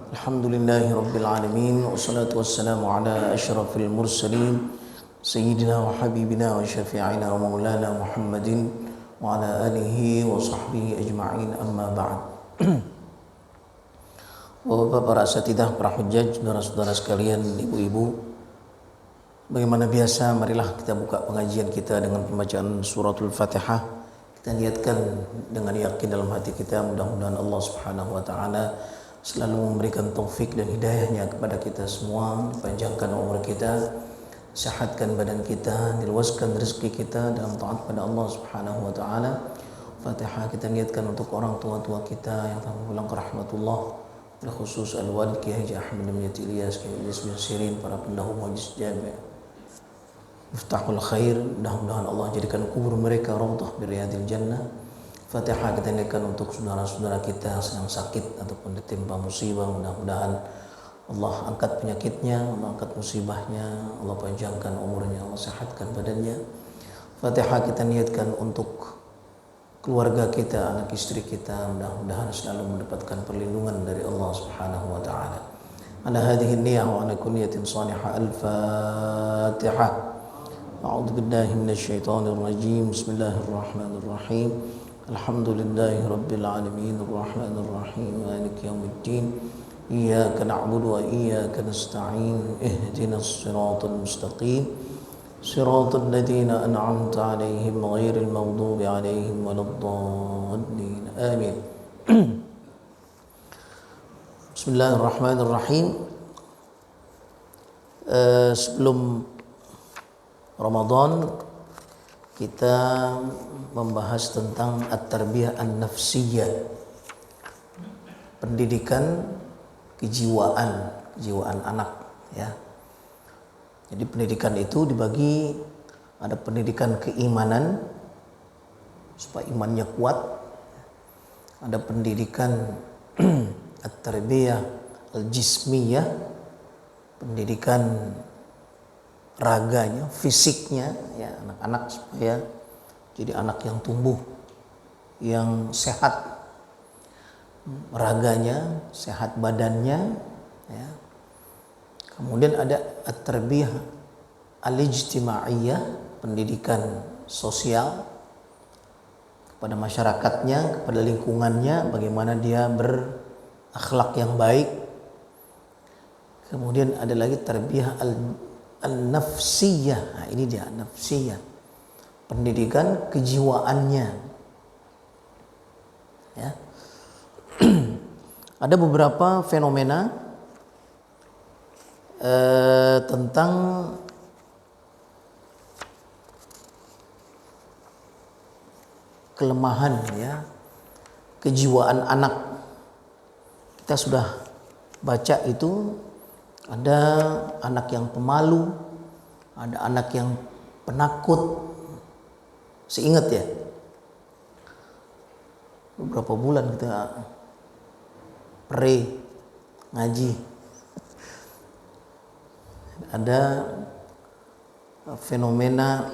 Alhamdulillahi Rabbil Alamin. Wassalatu wassalamu ala ashrafil mursalin Sayyidina wa habibina wa syafi'ina wa maulana Muhammadin wa ala alihi wa sahbihi ajma'in, amma ba'd. Bapak-bapak, para asatidah, para hujjaj, saudara-saudara sekalian, ibu-ibu, bagaimana biasa, marilah kita buka pengajian kita dengan pembacaan suratul Fatihah. Kita niatkan dengan yakin dalam hati kita, mudah-mudahan Allah Subhanahu wa taala selalu memberikan taufik dan hidayahnya kepada kita semua, panjangkan umur kita, sehatkan badan kita, diluaskan rezeki kita dalam taat pada Allah Subhanahu wa taala. Fatihah kita niatkan untuk orang tua-tua kita yang telah pulang ke rahmatullah, khusus al-walid Kiai Haji Ahmad bin Ilyas, Kiai Ilyas bin Sirin, para pendahulu majlis jami', Miftahul Khair, mudah-mudahan Allah jadikan kubur mereka raudhah bi riyadil jannah. Fatihah kita niatkan untuk saudara-saudara kita yang sakit ataupun ditimpa musibah, mudah-mudahan Allah angkat penyakitnya, Allah angkat musibahnya, Allah panjangkan umurnya, Allah sehatkan badannya. Fatihah kita niatkan untuk keluarga kita, anak istri kita, mudah-mudahan selalu mendapatkan perlindungan dari Allah Subhanahu wa taala. Ala hadhihi niyyah wa ala kunniyatin salihah. Al-Fatihah. A'udzu billahi minasyaitonir rajim. Bismillahirrahmanirrahim. Alhamdulillahi Rabbil Alamin, Ar-Rahmanir Rahim, Maliki Yawmiddin. Iyyaka na'budu wa iyyaka nasta'in. Ihdinas siratal mustaqim, siratal ladzina an'amta 'alaihim ghairil maghdubi 'alaihim waladdallin. Amin. Bismillahirrahmanirrahim. Sebelum Ramadan kita membahas tentang at-tarbiyah an-nafsiyah, pendidikan kejiwaan anak, ya. Jadi pendidikan itu dibagi, ada pendidikan keimanan supaya imannya kuat, ada pendidikan at-tarbiyah al-jismiyah, pendidikan raganya, fisiknya, ya, anak-anak supaya jadi anak yang tumbuh, yang sehat raganya, sehat badannya, ya. Kemudian ada at-tarbiyah al-ijtimaiyah, pendidikan sosial kepada masyarakatnya, kepada lingkungannya, bagaimana dia berakhlak yang baik. Kemudian ada lagi tarbiyah al-nafsiyah. Nah, ini dia nafsiyah, pendidikan kejiwaannya, ya. Ada beberapa fenomena tentang kelemahan, ya, kejiwaan anak. Kita sudah baca itu, ada anak yang pemalu, ada anak yang penakut. Seingat ya, beberapa bulan kita ngaji, ada fenomena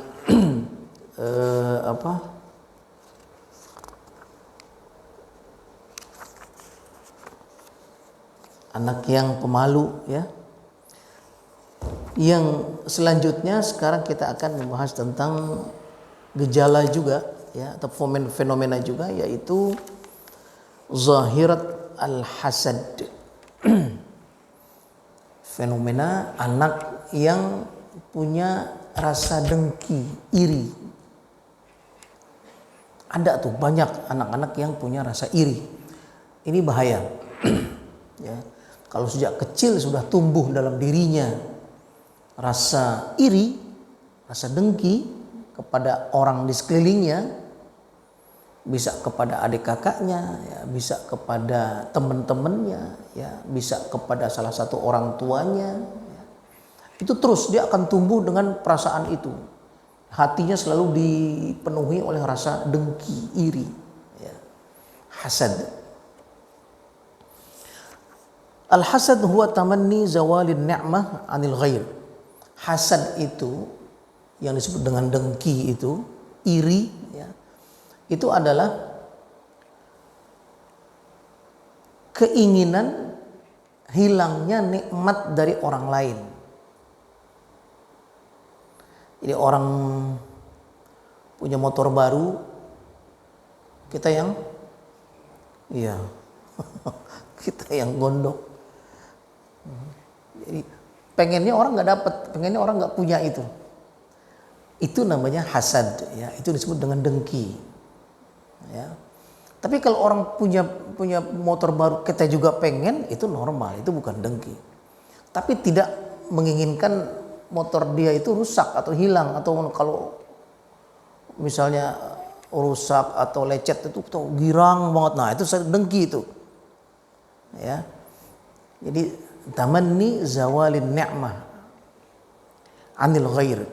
anak yang pemalu, ya. Yang selanjutnya sekarang kita akan membahas tentang gejala juga, ya, atau fenomena juga, yaitu zahirat al-hasad. Fenomena anak yang punya rasa dengki, iri. Ada tuh banyak anak-anak yang punya rasa iri. Ini bahaya. Ya. Kalau sejak kecil sudah tumbuh dalam dirinya rasa iri, rasa dengki kepada orang di sekelilingnya, bisa kepada adik kakaknya, ya, bisa kepada teman-temannya, ya, bisa kepada salah satu orang tuanya, ya. Itu terus dia akan tumbuh dengan perasaan itu. Hatinya selalu dipenuhi oleh rasa dengki, iri, ya. Hasad. Al-hasad huwa tamanni zawalin ni'mah 'anil ghair. Hasad itu yang disebut dengan dengki itu, iri, ya, itu adalah keinginan hilangnya nikmat dari orang lain. Jadi orang punya motor baru, kita yang kita yang gondok. Jadi pengennya orang nggak dapat, pengennya orang nggak punya itu. Itu namanya hasad, ya. Itu disebut dengan dengki, ya. Tapi kalau orang punya motor baru kita juga pengen, itu normal, itu bukan dengki. Tapi tidak menginginkan motor dia itu rusak atau hilang, atau kalau misalnya rusak atau lecet itu girang banget, nah itu dengki itu, ya. Jadi tamanni zawalin ni'mah anil ghair.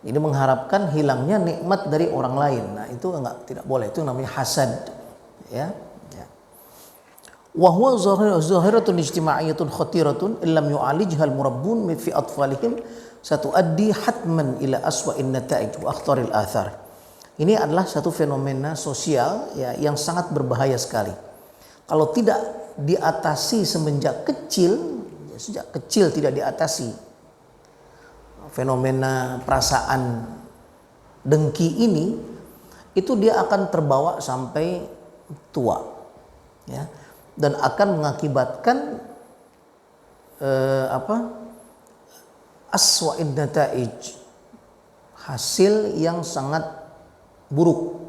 Jadi mengharapkan hilangnya nikmat dari orang lain. Nah, itu tidak boleh. Itu namanya hasad, ya. Wa huwa zahiratun ijtima'iyyatun khatiratun illam yu'alijha al-murabbun fi atfalihim satuaddi hatman ila aswa'in nata'ij wa akhtaril athar. Ini adalah satu fenomena sosial, ya, yang sangat berbahaya sekali. Kalau tidak diatasi sejak kecil tidak diatasi fenomena perasaan dengki ini, itu dia akan terbawa sampai tua, ya, dan akan mengakibatkan aswa'in nata'ij, hasil yang sangat buruk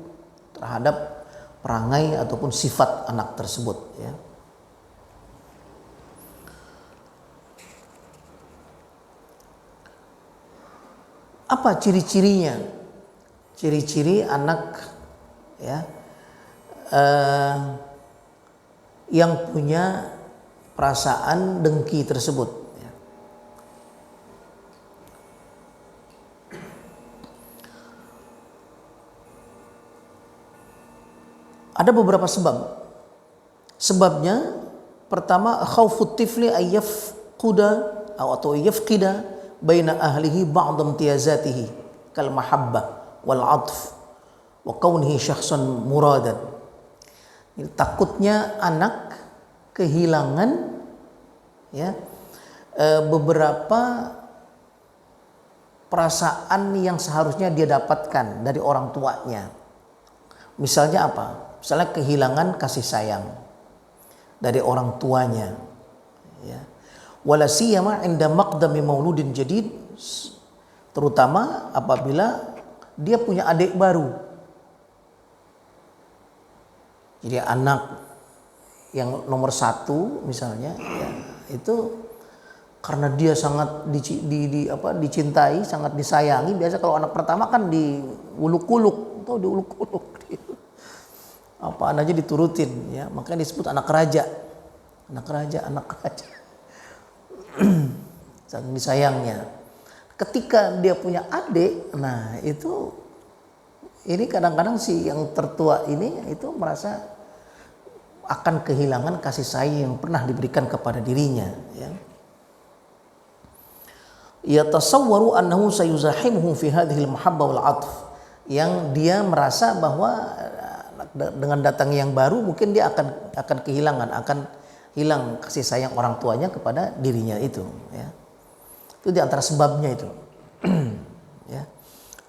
terhadap perangai ataupun sifat anak tersebut, ya. Apa ciri-cirinya? Ciri-ciri anak, ya, yang punya perasaan dengki tersebut, ya. Ada beberapa sebab. Sebabnya pertama, khaufut tifli ayyafquda atau yafqida baina ahlihi ba'd imtiyazatihi kal mahabbah wal 'athf wa kaunihi syakhsan muradan. Takutnya anak kehilangan, ya, beberapa perasaan yang seharusnya dia dapatkan dari orang tuanya. Misalnya apa? Misalnya kehilangan kasih sayang dari orang tuanya, ya. Wala siyama 'inda maqdami mauludin jadid, terutama apabila dia punya adik baru. Jadi anak yang nomor 1 misalnya, ya, itu karena dia sangat dicintai, sangat disayangi. Biasa kalau anak pertama kan diuluk-uluk, atau diuluk-uluk, apaan aja diturutin, ya. Makanya disebut anak raja. Anak raja. Saking disayangnya. Ketika dia punya adik, nah ini kadang-kadang si yang tertua ini itu merasa akan kehilangan kasih sayang yang pernah diberikan kepada dirinya, ya. Yatasawwaru annahu sayuzahimuhu fi hadhihi al-mahabbah wal 'athf, yang dia merasa bahwa dengan datangnya yang baru mungkin dia akan hilang kasih sayang orang tuanya kepada dirinya itu, ya. Itu di antara sebabnya itu. Ya.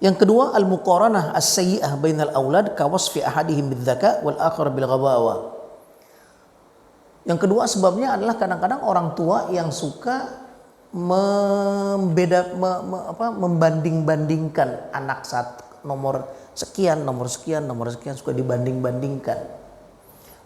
Yang kedua, al-muqaranah as-sayyi'ah bainal aulad ka wasfi ahadihim bidzaka wal akhar bil ghabawa. Yang kedua sebabnya adalah kadang-kadang orang tua yang suka membanding-bandingkan anak nomor sekian suka dibanding-bandingkan.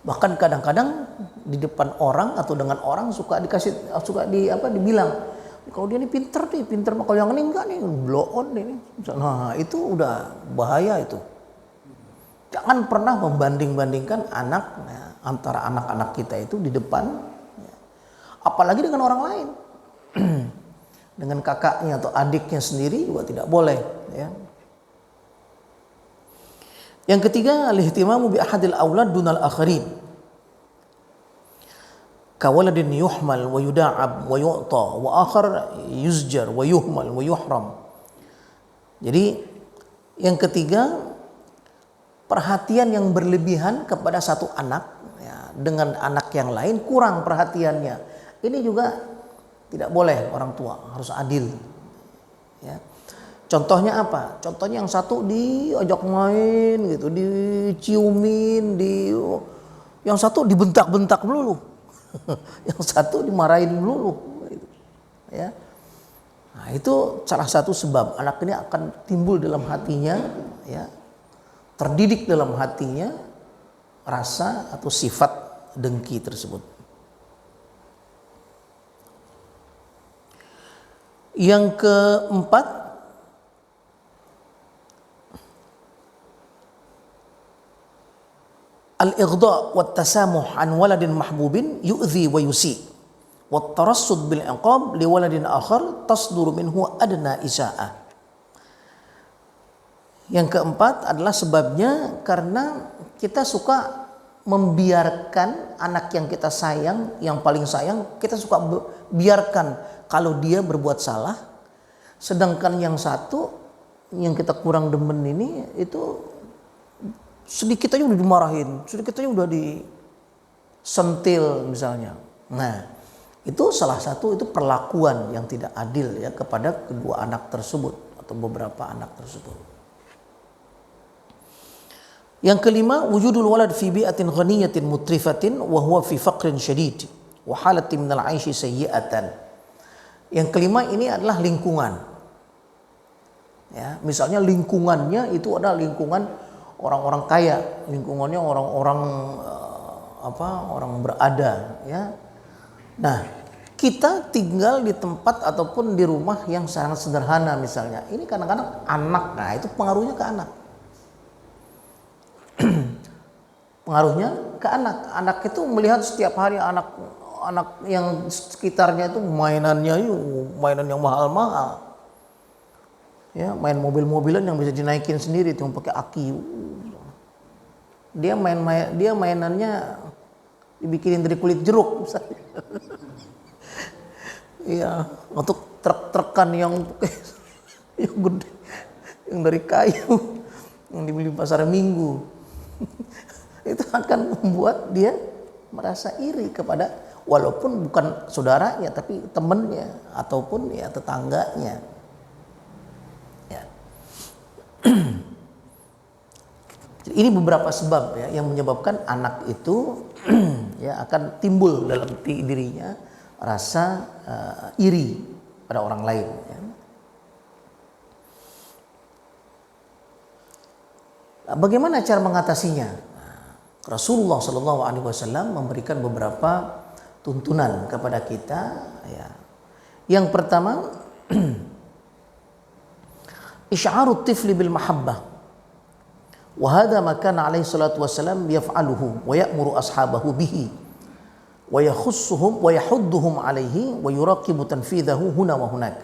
Bahkan kadang-kadang di depan orang atau dengan orang suka dibilang, kalau dia ini pinter mah, kalau yang ini enggak nih, blow on ini. Nah, itu udah bahaya itu. Jangan pernah membanding-bandingkan anak, ya, antara anak-anak kita itu di depan, ya. Apalagi dengan orang lain. Dengan kakaknya atau adiknya sendiri juga tidak boleh, ya. Yang ketiga, al-ihtimamu bi ahadil aulad dunal akharin. Kawaladin yuhmal wa yuda'ab wa yu'ta wa akhar yuzjar wa yuhmal wa yuhram. Jadi yang ketiga, perhatian yang berlebihan kepada satu anak, ya, dengan anak yang lain kurang perhatiannya. Ini juga tidak boleh, orang tua harus adil. Ya. Contohnya apa? Contohnya yang satu diajak main gitu, diciumin, yang satu dibentak-bentak melulu. Yang satu dimarahin melulu gitu. Ya. Nah, itu salah satu sebab anak ini akan timbul dalam hatinya, ya, terdidik dalam hatinya rasa atau sifat dengki tersebut. Yang keempat, al-ighdha' wa tasamuh an waladin mahbubin yu'dhi wa yusi' wa tarassud bil iqab li waladin akhar tasduru minhu adna isa'ah. Yang keempat adalah sebabnya karena kita suka membiarkan anak yang kita sayang, yang paling sayang, kita suka biarkan kalau dia berbuat salah, sedangkan yang satu yang kita kurang demen ini itu sedikit aja udah dimarahin, sedikit aja udah disentil misalnya. Nah, itu salah satu itu perlakuan yang tidak adil ya kepada kedua anak tersebut atau beberapa anak tersebut. Yang kelima, wujudul walad fi bi'atin ghaniyatin mutrifatin wa huwa fi faqrin syadid wa halatin minal 'aishi sayyi'atan. Yang kelima ini adalah lingkungan. Ya, misalnya lingkungannya itu adalah lingkungan orang-orang kaya, lingkungannya orang-orang orang berada, ya. Nah, kita tinggal di tempat ataupun di rumah yang sangat sederhana misalnya. Ini kadang-kadang anak, nah itu pengaruhnya ke anak. Pengaruhnya ke anak. Anak itu melihat setiap hari anak yang sekitarnya itu mainan yang mahal-mahal. Ya, main mobil-mobilan yang bisa dinaikin sendiri tuh pakai aki. Dia mainannya dibikinin dari kulit jeruk misalnya. Iya, untuk truk-trukan yang gede, yang dari kayu, yang dibeli pasar Minggu. Itu akan membuat dia merasa iri kepada, walaupun bukan saudaranya tapi temannya ataupun ya tetangganya. Ya. Ini beberapa sebab ya yang menyebabkan anak itu ya akan timbul dalam dirinya rasa iri pada orang lain. Ya. Bagaimana cara mengatasinya? Rasulullah Shallallahu Alaihi Wasallam memberikan beberapa tuntunan kepada kita. Ya. Yang pertama, isy'arut tifli bil mahabbah. Wa hadha ma kana alaihi salatu wasallam yaf'aluhu wa ya'muru ashabahu bihi wa yakhussuhum wa yahudduhum alaihi wa yuraqibu tanfidahu huna wa hunak.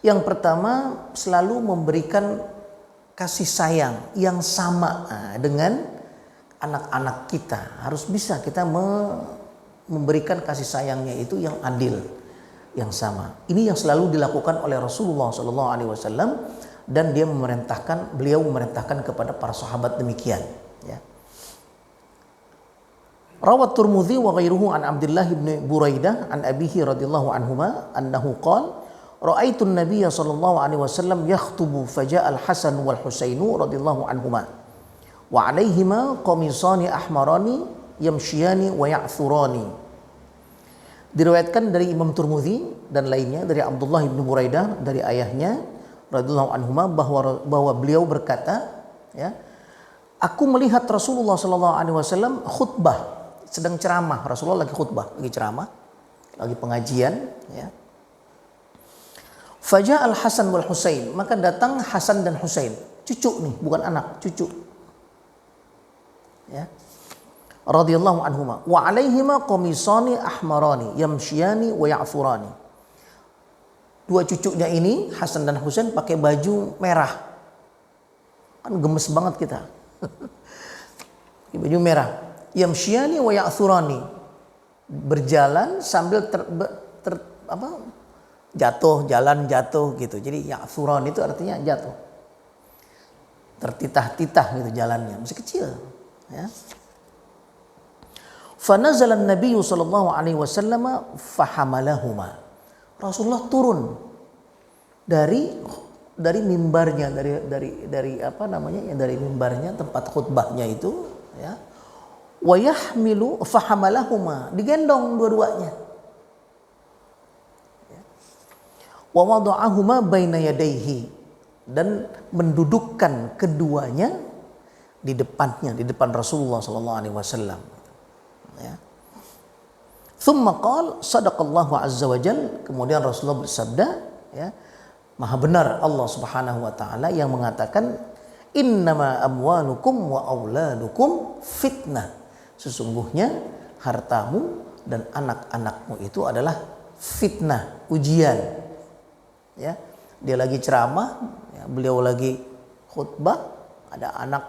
Yang pertama, selalu memberikan kasih sayang yang sama dengan anak-anak kita. Harus bisa kita memberikan kasih sayangnya itu yang adil, yang sama. Ini yang selalu dilakukan oleh Rasulullah SAW dan beliau memerintahkan kepada para sahabat demikian. Ya. Rawat Tirmidzi wa ghairuhu an Abdullah bin Buraidah an abihi radhiyallahu anhuma annahu qala ra'aitu an-nabiy sallallahu alaihi wasallam yakhutubu faja'a al-Hasan wal Husainu radhiyallahu anhuma wa 'alaihima qamisani ahmarani yamshiyani wa ya'thurani. Diriwayatkan dari Imam Tirmidzi dan lainnya dari Abdullah bin Buraidah dari ayahnya radhiyallahu anhuma bahwa beliau berkata, ya, aku melihat Rasulullah sallallahu alaihi wasallam khutbah, sedang ceramah. Rasulullah lagi khutbah, lagi ceramah, lagi pengajian, ya. Faja al-Hasan wal Husain, maka datang Hasan dan Husain, cucu nih, bukan anak, cucu. Ya. Radhiyallahu anhuma wa alaihima qamisani ahmarani yamshiyani wa ya'thurani. Dua cucunya ini Hasan dan Husain pakai baju merah. Kan gemes banget kita. Baju merah. Yamshiyani wa ya'thurani. Berjalan sambil jalan jatuh gitu. Jadi ya'thurani itu artinya jatuh. Tertitah-titah gitu jalannya, masih kecil, ya. Fanazala an-nabiy sallallahu alaihi wasallam fahamalahuma. Rasulullah turun dari mimbarnya, dari apa namanya, dari mimbarnya, tempat khutbahnya itu, ya. Wa yahmilu fahamalahuma, digendong dua-duanya. Wa wada'ahuma baina yadayhi, dan mendudukkan keduanya di depannya, di depan Rasulullah sallallahu alaihi wasallam. Ya. Thumma qala sadaqallahu azza wa jal, kemudian Rasulullah bersabda, ya, maha benar Allah Subhanahu wa taala yang mengatakan innama amwalukum wa auladukum fitnah, sesungguhnya hartamu dan anak-anakmu itu adalah fitnah, ujian. Ya, dia lagi ceramah, ya, beliau lagi khutbah, ada anak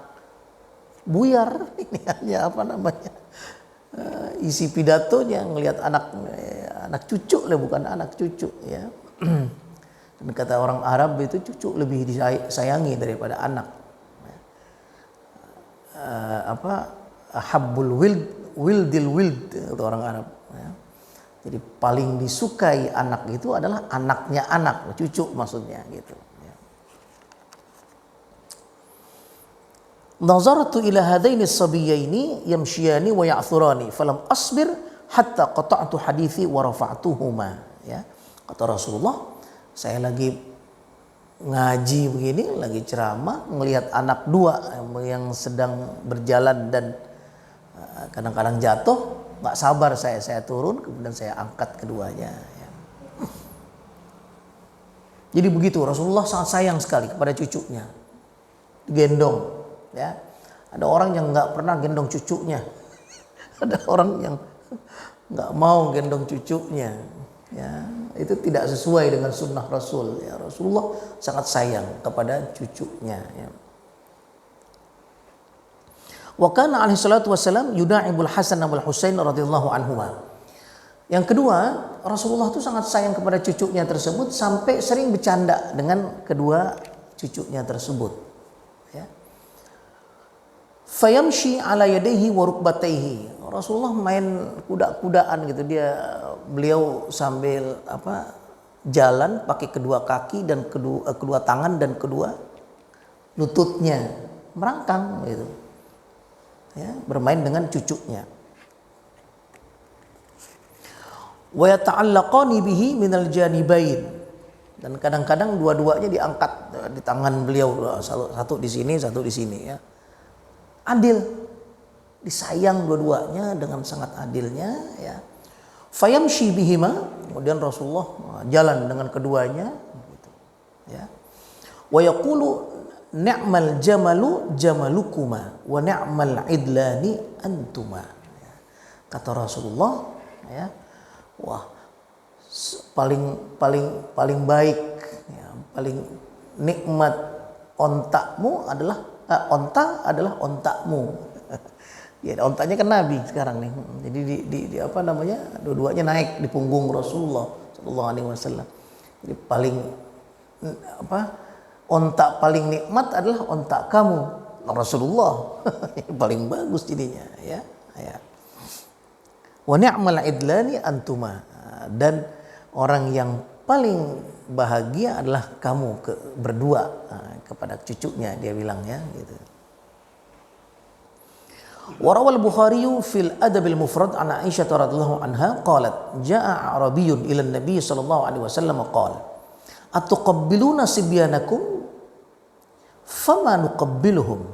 buyar, ini hanya apa namanya, isi pidatonya ngelihat anak cucu lah, bukan anak cucu, ya. Dan kata orang Arab itu cucu lebih disayangi daripada anak. Habbul wildil wild, itu orang Arab, ya. Jadi paling disukai anak itu adalah anaknya anak, cucu maksudnya gitu. Nazartu ila hadaini as-sabiyyaini yamshiyani wa ya'thurani falam asbir hatta qata'tu hadithi wa rafa'tuhuma. Ya, kata Rasulullah, saya lagi ngaji begini, lagi ceramah, melihat anak dua yang sedang berjalan dan kadang-kadang jatuh, nggak sabar saya turun, kemudian saya angkat keduanya. Ya. Jadi begitu, Rasulullah sangat sayang sekali kepada cucunya, gendong. Ya, ada orang yang nggak pernah gendong cucunya, ada orang yang nggak mau gendong cucunya. Ya, itu tidak sesuai dengan sunnah Rasul. Ya, Rasulullah sangat sayang kepada cucunya. Ya. Wa kana alaihi salatu wassalam yuda'ibul Hasan wal Husain radhiyallahu anhuma. Yang kedua, Rasulullah itu sangat sayang kepada cucunya tersebut sampai sering bercanda dengan kedua cucunya tersebut. Fayamshi ala yadayhi wa rukbatayhi. Rasulullah main kuda-kudaan gitu, beliau sambil jalan pakai kedua kaki dan kedua tangan dan kedua lututnya merangkang gitu. Ya, bermain dengan cucunya. Wa yata'allaqani bihi minal janibain. Dan kadang-kadang dua-duanya diangkat di tangan beliau, satu di sini, satu di sini, ya. Adil, disayang dua-duanya dengan sangat adilnya, ya. Fayamshi bihima, kemudian Rasulullah jalan dengan keduanya, gitu, ya. Wa yaqulu ni'mal jamalu jamalukuma wa ni'mal idlani antuma. Ya. Kata Rasulullah, ya, wah, paling baik, ya, paling nikmat ontakmu adalah onta adalah ontakmu. Ya, ontanya kan Nabi sekarang nih. Jadi dua-duanya naik di punggung Rasulullah sallallahu alaihi wasallam. Jadi onta paling nikmat adalah onta kamu, Rasulullah. Paling bagus jadinya, ya. Ya. Wa ni'mal idlani antuma, dan orang yang paling bahagia adalah kamu berdua, kepada cucunya dia bilang, ya, gitu. Warawal Bukhari fil Adabil Mufrad an Aisyah radhiyallahu anha qalat jaa Arabiyyun ila Nabi sallallahu alaihi wasallam qala atuqabbiluna sibyanakum fama nuqabbiluhum.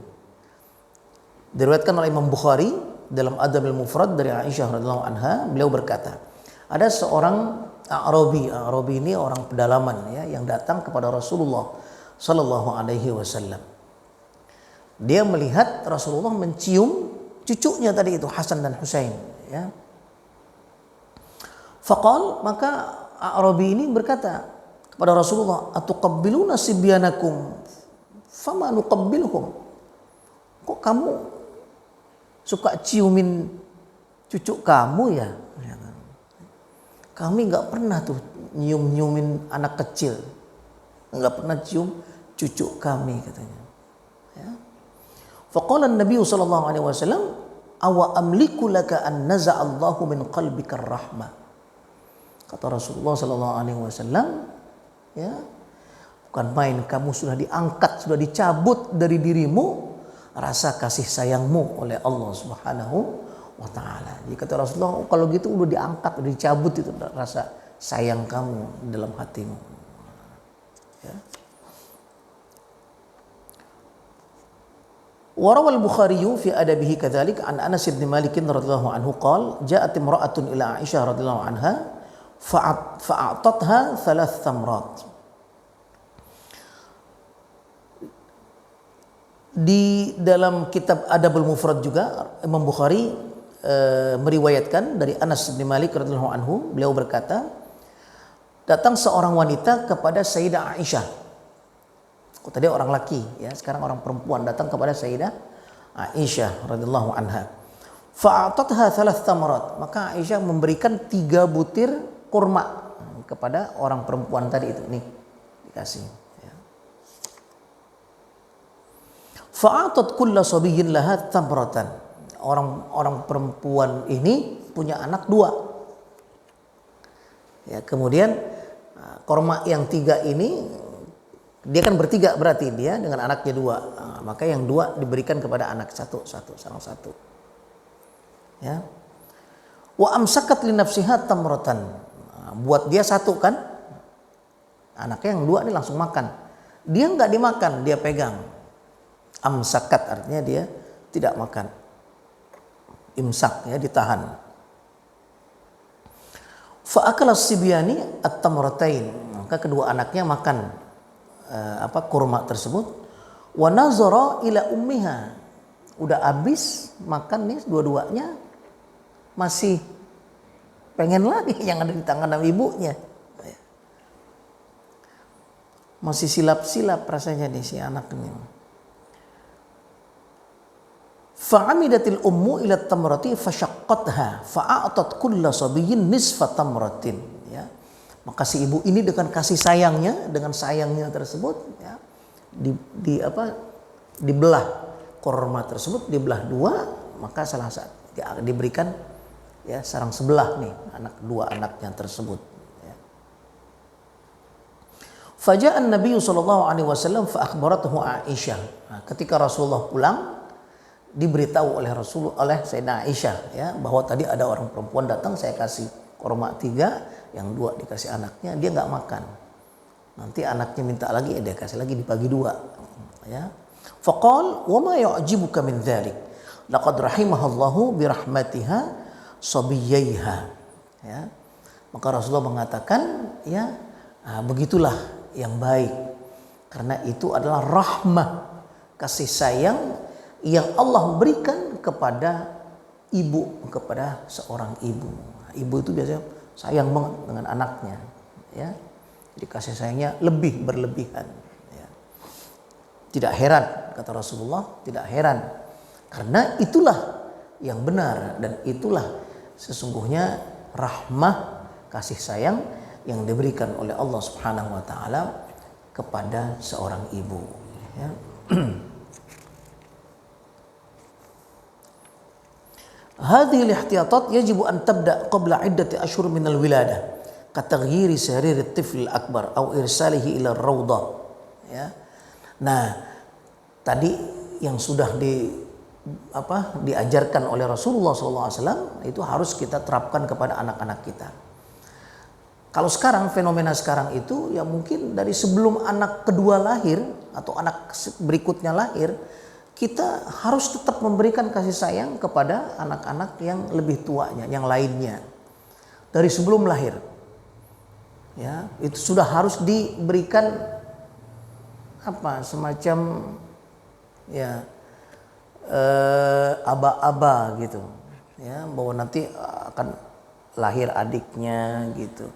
Diriwayatkan oleh Imam Bukhari dalam Adabil Mufrad dari Aisyah radhiyallahu anha, beliau berkata, ada seorang Arabi ini orang pedalaman, ya, yang datang kepada Rasulullah sallallahu alaihi wasallam. Dia melihat Rasulullah mencium cucunya tadi itu, Hasan dan Husain, ya. Faqal, maka Arabi ini berkata kepada Rasulullah, atuqabbiluna sibyanakum fama nuqabbiluhum. Kok kamu suka ciumin cucu kamu, ya? Kami nggak pernah tuh nyium-nyiumin anak kecil, nggak pernah cium cucu kami, katanya. Ya. Faqala Nabi sallallahu alaihi wasallam, awa amliku laka an naza'allahu min qalbika rahmah. Kata Rasulullah sallallahu alaihi wasallam, ya, bukan main kamu sudah diangkat, sudah dicabut dari dirimu rasa kasih sayangmu oleh Allah Subhanahu wa taala. Jadi kata Rasulullah, kalau gitu udah diangkat, udah dicabut itu rasa sayang kamu dalam hatimu. Ya. Warawal Bukhari fi adabihi kadzalik an Anas bin Malik radhiyallahu anhu qala ja'at imra'atun ila Aisyah radhiyallahu anha fa'atatha thalath thamrat. Di dalam kitab Adabul Mufrad juga Imam Bukhari meriwayatkan dari Anas bin Malik radhiyallahu anhu, beliau berkata, datang seorang wanita kepada Sayyidah Aisyah. Tadi orang laki, ya, sekarang orang perempuan datang kepada Sayyidah Aisyah radhiyallahu anha. Fa'atatha thalath tamarat, maka Aisyah memberikan 3 butir kurma kepada orang perempuan tadi itu, nih dikasih. Ya. Fa'atat kulla sabiyyin laha tamratan. Orang perempuan ini punya anak 2. Ya, kemudian kurma yang 3 ini, dia kan bertiga berarti dia dengan anaknya 2. Maka yang 2 diberikan kepada anak sarang satu. Ya. Wa amsakat li nafsiha tamratan. Buat dia 1 kan. Anaknya yang 2 ini langsung makan. Dia enggak dimakan, dia pegang. Amsakat artinya dia tidak makan. Imsak, ya, ditahan. Fa akala sibyani at-tamratain. Maka kedua anaknya makan kurma tersebut. Wa nazara ila ummiha, udah habis makan nih dua-duanya, masih pengen lagi yang ada di tangan ibunya, masih silap-silap rasanya nih si anaknya. Fa'amidatil ummu ila tamrati fashaqqatha fa'atat kulla sabiyyin nisfa tamratin, ya. Maka si ibu ini dengan kasih sayangnya, dengan sayangnya tersebut, ya, dibelah kurma tersebut, dibelah 2, maka salah satu diberikan, ya, sarang sebelah nih dua anaknya tersebut. Ya. Faja'an Nabi sallallahu alaihi wasallam fa akhbarathu Aisyah. Nah, ketika Rasulullah pulang, diberitahu oleh Sayyidah Aisyah, ya, bahwa tadi ada orang perempuan datang, saya kasih kurma 3, yang 2 dikasih anaknya, dia nggak makan. Nanti anaknya minta lagi, dia kasih lagi, dibagi 2. Ya. Faqal wa ma yu'jibuka min dzalik? Laqad rahimahallahu bi rahmatiha sabiyyaiha. Ya. Maka Rasulullah mengatakan, ya, begitulah yang baik. Karena itu adalah rahmah, kasih sayang yang Allah berikan kepada ibu, kepada seorang ibu. Ibu itu biasanya sayang banget dengan anaknya, ya. Jadi kasih sayangnya lebih berlebihan, ya. Tidak heran, kata Rasulullah, tidak heran, karena itulah yang benar dan itulah sesungguhnya rahmah, kasih sayang yang diberikan oleh Allah Subhanahu wa taala kepada seorang ibu, ya. Hadhihi al-ihtiyatat yajibu an tabda qabla iddati ashhur min al-wiladah ka taghyiri sarir at-tifl al-akbar aw irsalihi ila ar-rawdah, ya. Nah, tadi yang sudah diajarkan oleh Rasulullah SAW itu harus kita terapkan kepada anak-anak kita. Kalau sekarang, fenomena sekarang itu, ya, mungkin dari sebelum anak kedua lahir atau anak berikutnya lahir, kita harus tetap memberikan kasih sayang kepada anak-anak yang lebih tuanya, yang lainnya, dari sebelum lahir. Ya, itu sudah harus diberikan semacam, ya, aba-aba gitu, ya, bahwa nanti akan lahir adiknya gitu,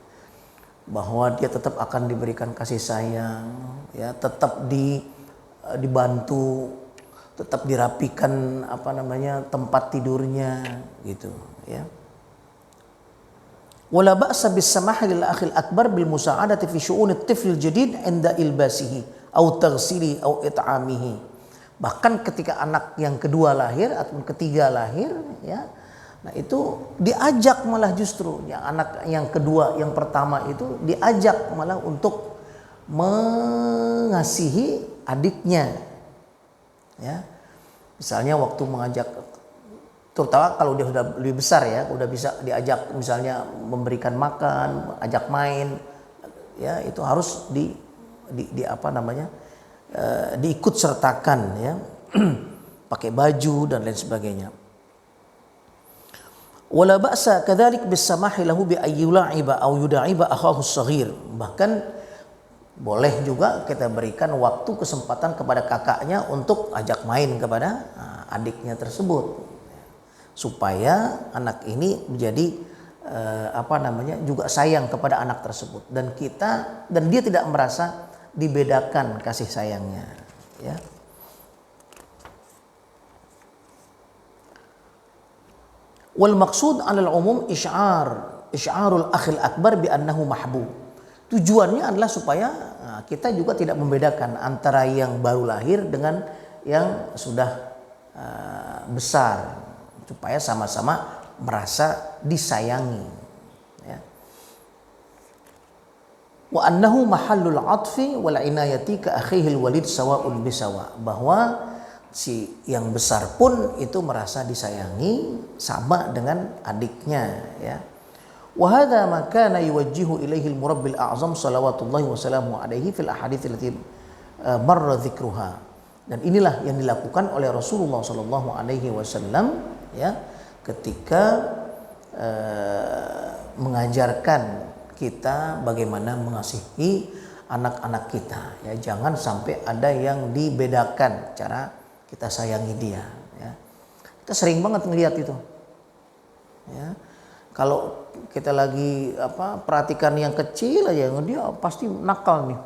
bahwa dia tetap akan diberikan kasih sayang, ya, tetap dibantu, tetap dirapikan tempat tidurnya gitu, ya. Wala ba'sa bis samah lil akhil akbar bil musa'adati fi syu'un at-tifl al-jadid 'inda ilbasihi aw taghsili aw it'amihi. Bahkan ketika anak yang kedua lahir atau ketiga lahir, ya, nah itu diajak malah justru yang anak yang kedua, yang pertama itu diajak malah untuk mengasihi adiknya, ya. Misalnya waktu mengajak, terutama kalau dia sudah lebih besar ya, udah bisa diajak misalnya memberikan makan, ajak main, ya itu harus di apa namanya, diikut sertakan, ya. Pakai baju dan lain sebagainya. Wala ba'sa kadzalik bisamahi lahu bi ayyula'iba aw yuda'iba akhahu shaghir. Bahkan boleh juga kita berikan waktu kesempatan kepada kakaknya untuk ajak main kepada adiknya tersebut, supaya anak ini menjadi apa namanya, juga sayang kepada anak tersebut, dan dia tidak merasa dibedakan kasih sayangnya, ya. Wal maqsud 'alal umum isy'arul akhil akbar bi annahu mahbub. Tujuannya adalah supaya kita juga tidak membedakan antara yang baru lahir dengan yang sudah besar, supaya sama-sama merasa disayangi, ya. Wa annahu mahallul 'atfi wal 'inayati ka akhihil walid sawa'un bisawa. Bahwa si yang besar pun itu merasa disayangi sama dengan adiknya, ya. Wa hadza ma kana yuwajjihu ilaihi al-murabbil a'zam salawatullahi wa salamu alaihi fil ahadits allati marra dzikruha. Dan inilah yang dilakukan oleh Rasulullah sallallahu alaihi wasallam, ya, ketika mengajarkan kita bagaimana mengasihi anak-anak kita, ya. Jangan sampai ada yang dibedakan cara kita sayangi dia, ya. Kita sering banget ngelihat itu, ya. Kalau kita lagi perhatikan yang kecil aja, dia pasti nakal nih,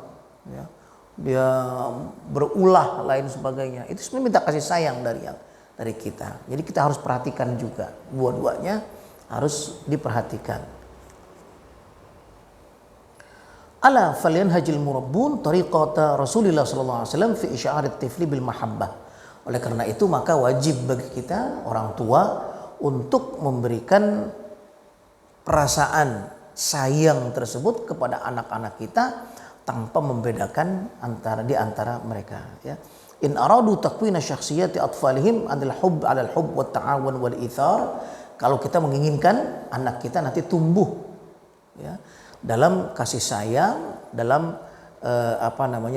ya. Dia berulah lain sebagainya. Itu sebenarnya minta kasih sayang dari kita. Jadi kita harus perhatikan juga, dua-duanya harus diperhatikan. Ala falyanhajil murabbun tariqata Rasulillah sallallahu alaihi wasallam fi isya'arit tifli bil mahabbah. Oleh karena itu maka wajib bagi kita orang tua untuk memberikan perasaan sayang tersebut kepada anak-anak kita tanpa membedakan antara mereka, ya. In aradu takwina syakhsiyati atfalihim adil hubb 'alal hubb wat ta'awun wal ithar. Kalau kita menginginkan anak kita nanti tumbuh, ya, dalam kasih sayang, dalam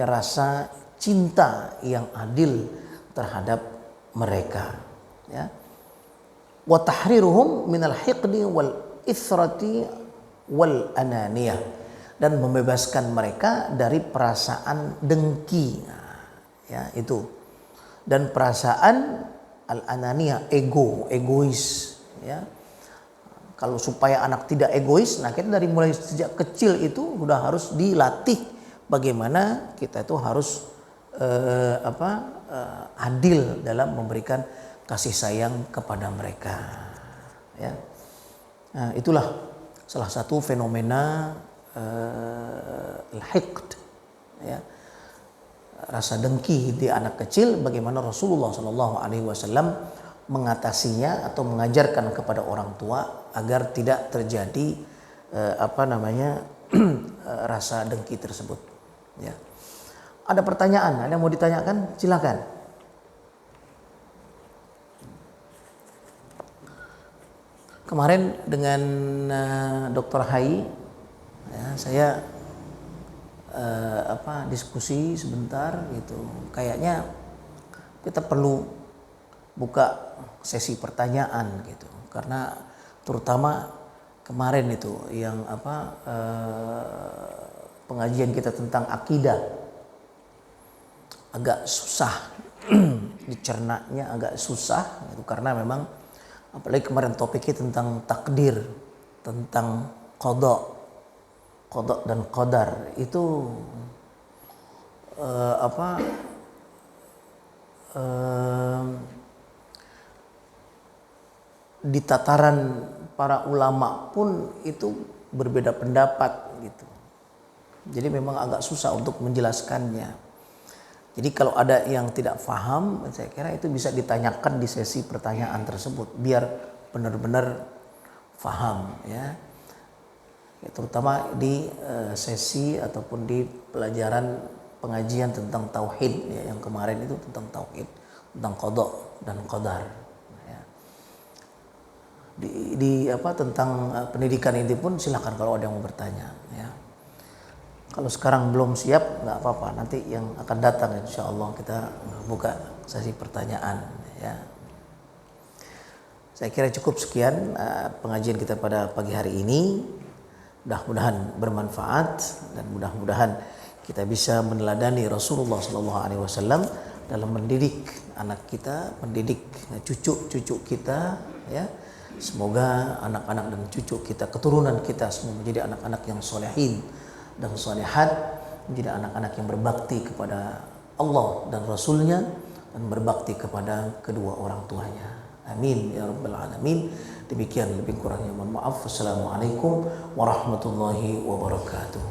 rasa cinta yang adil terhadap mereka, ya. Wa tahriruhum minal hiqdi wal ithrati wal ananiyah, dan membebaskan mereka dari perasaan dengki, ya, itu, dan perasaan al ananiyah, egois, ya. Kalau supaya anak tidak egois, nah kita dari mulai sejak kecil itu sudah harus dilatih bagaimana kita itu harus adil dalam memberikan kasih sayang kepada mereka, ya. Nah, itulah salah satu fenomena al-hiqd, ya, rasa dengki di anak kecil, bagaimana Rasulullah Shallallahu Alaihi Wasallam mengatasinya atau mengajarkan kepada orang tua agar tidak terjadi rasa dengki tersebut, ya. Ada pertanyaan, ada yang mau ditanyakan? Silakan. Kemarin dengan Dr. Hai, ya, saya diskusi sebentar gitu. Kayaknya kita perlu buka sesi pertanyaan gitu, karena terutama kemarin itu yang pengajian kita tentang akidah agak susah dicernanya, agak susah gitu, karena memang apalagi kemarin topiknya tentang takdir, tentang qada dan qadar, itu di tataran para ulama pun itu berbeda pendapat gitu. Jadi memang agak susah untuk menjelaskannya. Jadi kalau ada yang tidak faham, saya kira itu bisa ditanyakan di sesi pertanyaan tersebut biar benar-benar faham ya. Ya, terutama di sesi ataupun di pelajaran pengajian tentang tauhid ya, yang kemarin itu tentang tauhid, tentang qada dan qadar ya. Di apa tentang pendidikan ini pun silakan kalau ada yang mau bertanya ya. Kalau sekarang belum siap nggak apa-apa, nanti yang akan datang insya Allah kita buka sesi pertanyaan ya. Saya kira cukup sekian pengajian kita pada pagi hari ini. Mudah-mudahan bermanfaat dan mudah-mudahan kita bisa meneladani Rasulullah SAW dalam mendidik anak kita, mendidik cucu-cucu kita ya. Semoga anak-anak dan cucu kita, keturunan kita semua menjadi anak-anak yang solehin dan solehat, menjadi anak-anak yang berbakti kepada Allah dan Rasulnya dan berbakti kepada kedua orang tuanya. Amin ya rabbal alamin. Demikian, lebih kurangnya mohon maaf. Wassalamualaikum warahmatullahi wabarakatuh.